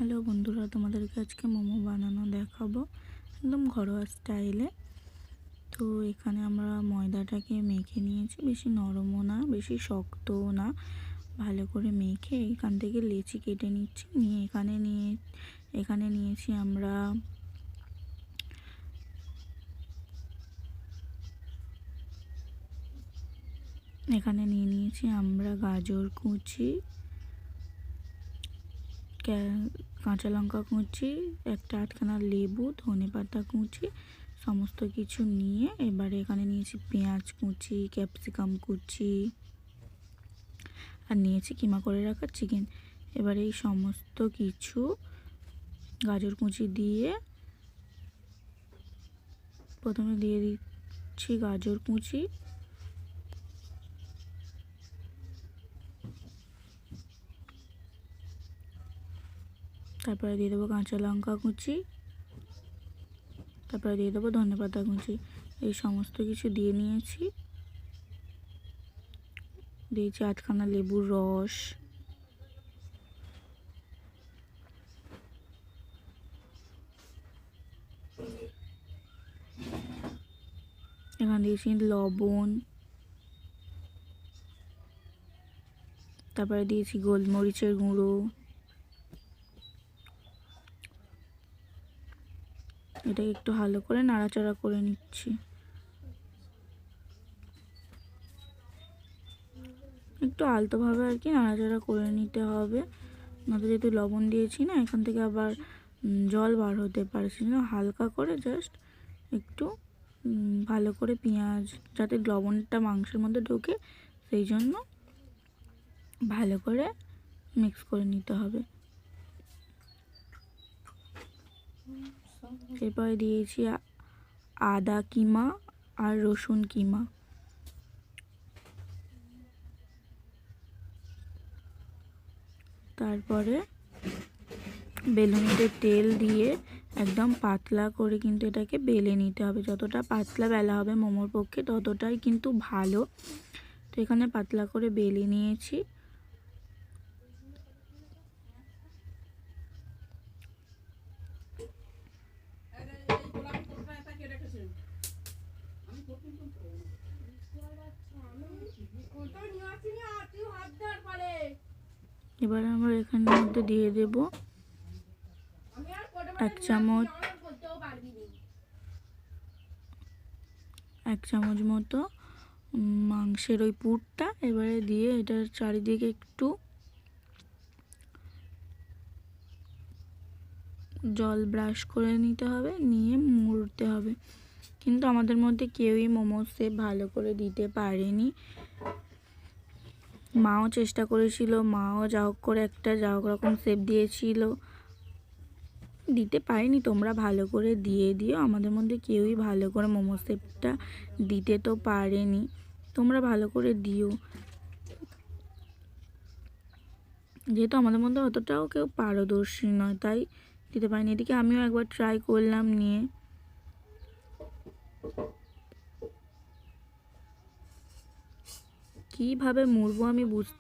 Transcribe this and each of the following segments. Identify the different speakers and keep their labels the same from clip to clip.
Speaker 1: Hello বন্ধুরা, তোমাদেরকে আজকে মোমো বানানো দেখাবো একদম ঘরোয়া স্টাইলে। তো এখানে আমরা ময়দাটাকে মেখে নিয়েছি, বেশি নরমও না বেশি শক্তও না, ভালো করে মেখে এখান থেকে লেচি কেটে নিচ্ছি। এখানে নিয়েছি আমরা গাজর কুচি, কাঁচা লঙ্কা কুচি, একটা আধখানা লেবু, ধনেপাতা কুচি, সমস্ত কিছু নিয়ে এবারে এখানে নিয়েছি পেঁয়াজ কুচি, ক্যাপসিকাম কুচি, আর নিয়েছি কিমা করে রাখা চিকেন। এবারে এই সমস্ত কিছু গাজর কুচি দিয়ে প্রথমে দিয়ে দিচ্ছি গাজর কুচি, তারপরে দিয়ে দেবো কাঁচা লঙ্কা কুচি, তারপরে দিয়ে দেবো ধনেপাতা কুচি। এই সমস্ত কিছু দিয়ে নিয়েছি। দিয়েছি আধখানা লেবুর রস, এখানে দিয়েছি লবণ, তারপরে দিয়েছি গোলমরিচের গুঁড়ো। এটাকে একটু ভালো করে নাড়াচাড়া করে নিচ্ছি। একটু আলতোভাবে আর কি নাড়াচাড়া করে নিতে হবে, নয়তো যেহেতু লবণ দিয়েছি না, এখান থেকে আবার জল বার হতে পারে। সেজন্য হালকা করে জাস্ট একটু ভালো করে পেঁয়াজ, যাতে লবণটা মাংসের মধ্যে ঢোকে, সেই জন্য ভালো করে মিক্স করে নিতে হবে। এরপরে দিয়েছি আদা কিমা আর রসুন কিমা। তারপরে বেলুনিতে তেল দিয়ে একদম পাতলা করে কিন্তু এটাকে বেলে নিতে হবে। যতটা পাতলা বেলা হবে মোমোর পক্ষে ততটাই কিন্তু ভালো। তো এখানে পাতলা করে বেলে নিয়েছি। এবার আমরা এখানের মধ্যে দিয়ে দেব এক চামচ মতো মাংসের ওই পুরটা। এবারে দিয়ে এটার চারিদিকে একটু জল ব্রাশ করে নিতে হবে, নিয়ে মুড়তে হবে। কিন্তু আমাদের মধ্যে কেউই মোমো শেপ ভালো করে দিতে পারেনি। মাও চেষ্টা করেছিল, মাও যা হোক করে একটা যা হোক রকম শেপ দিয়েছিল, দিতে পারিনি। তোমরা ভালো করে দিয়ে দিও। আমাদের মধ্যে কেউই ভালো করে মোমো শেপটা দিতে তো পারেনি, তোমরা ভালো করে দিও। যেহেতু আমাদের মধ্যে অতটাও কেউ পারদর্শী নয়, তাই দিতে পারিনি। এদিকে আমিও একবার ট্রাই করলাম নিয়ে, কিভাবে মুড়বো আমি বুঝতে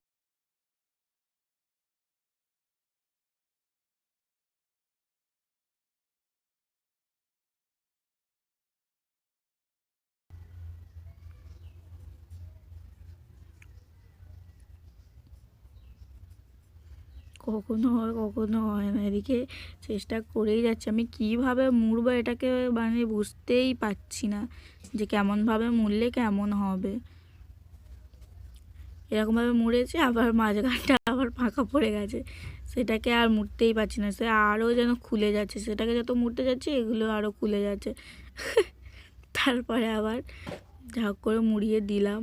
Speaker 1: কখনো হয় কখনো হয় না। এদিকে চেষ্টা করেই যাচ্ছি, আমি কিভাবে মুড়বো এটাকে মানে বুঝতেই পারছি না যে কেমনভাবে মুড়লে কেমন হবে। এরকমভাবে মুড়েছে, আবার মাঝখানটা আবার ফাঁকা পড়ে গেছে, সেটাকে আর মুড়তেই পারছি না। সে আরও যেন খুলে যাচ্ছে, সেটাকে যত মুড়তে যাচ্ছে এগুলো আরও খুলে যাচ্ছে। তারপরে আবার ঝাঁক করে মুড়িয়ে দিলাম।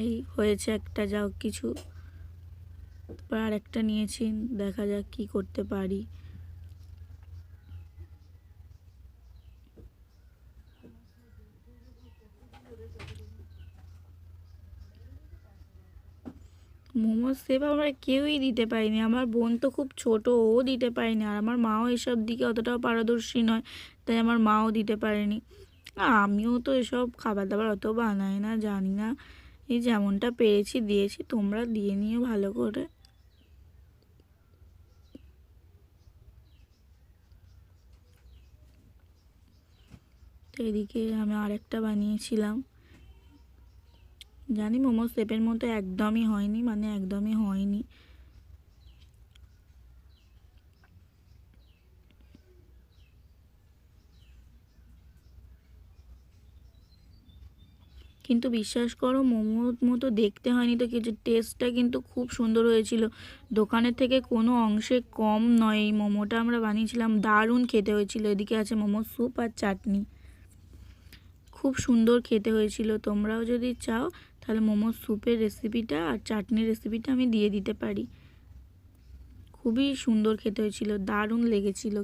Speaker 1: এই হয়েছে একটা যা কিছু। তারপর আর একটা নিয়েছি, দেখা যাক কি করতে পারি। মোমোর শেপ আমরা কেউই দিতে পারিনি। আমার বোন তো খুব ছোট, ও দিতে পারেনি, আর আমার মাও এসব দিকে অতটাও পারদর্শী নয়, তাই আমার মাও দিতে পারেনি। আমিও তো এসব খাবার দাবার অত বানাই না, জানি না। এই যেমনটা পেরেছি দিয়েছি, তোমরা দিয়ে নিও ভালো করে। এদিকে আমি আরেকটা বানিয়েছিলাম। জানি মোমোর শেপের মতো একদমই হয়নি, মানে একদমই হয়নি। কিন্তু বিশ্বাস করো মোমোর মতো দেখতে হয়নি তো কিছু, টেস্টটা কিন্তু খুব সুন্দর হয়েছিল। দোকানের থেকে কোনো অংশে কম নয় এই মোমোটা আমরা বানিয়েছিলাম, দারুণ খেতে হয়েছিল। এদিকে আছে মোমোর স্যুপ আর চাটনি, খুব সুন্দর খেতে হয়েছিল। তোমরাও যদি চাও তাহলে মোমোর স্যুপের রেসিপিটা আর চাটনির রেসিপিটা আমি দিয়ে দিতে পারি। খুবই সুন্দর খেতে হয়েছিল, দারুণ লেগেছিল।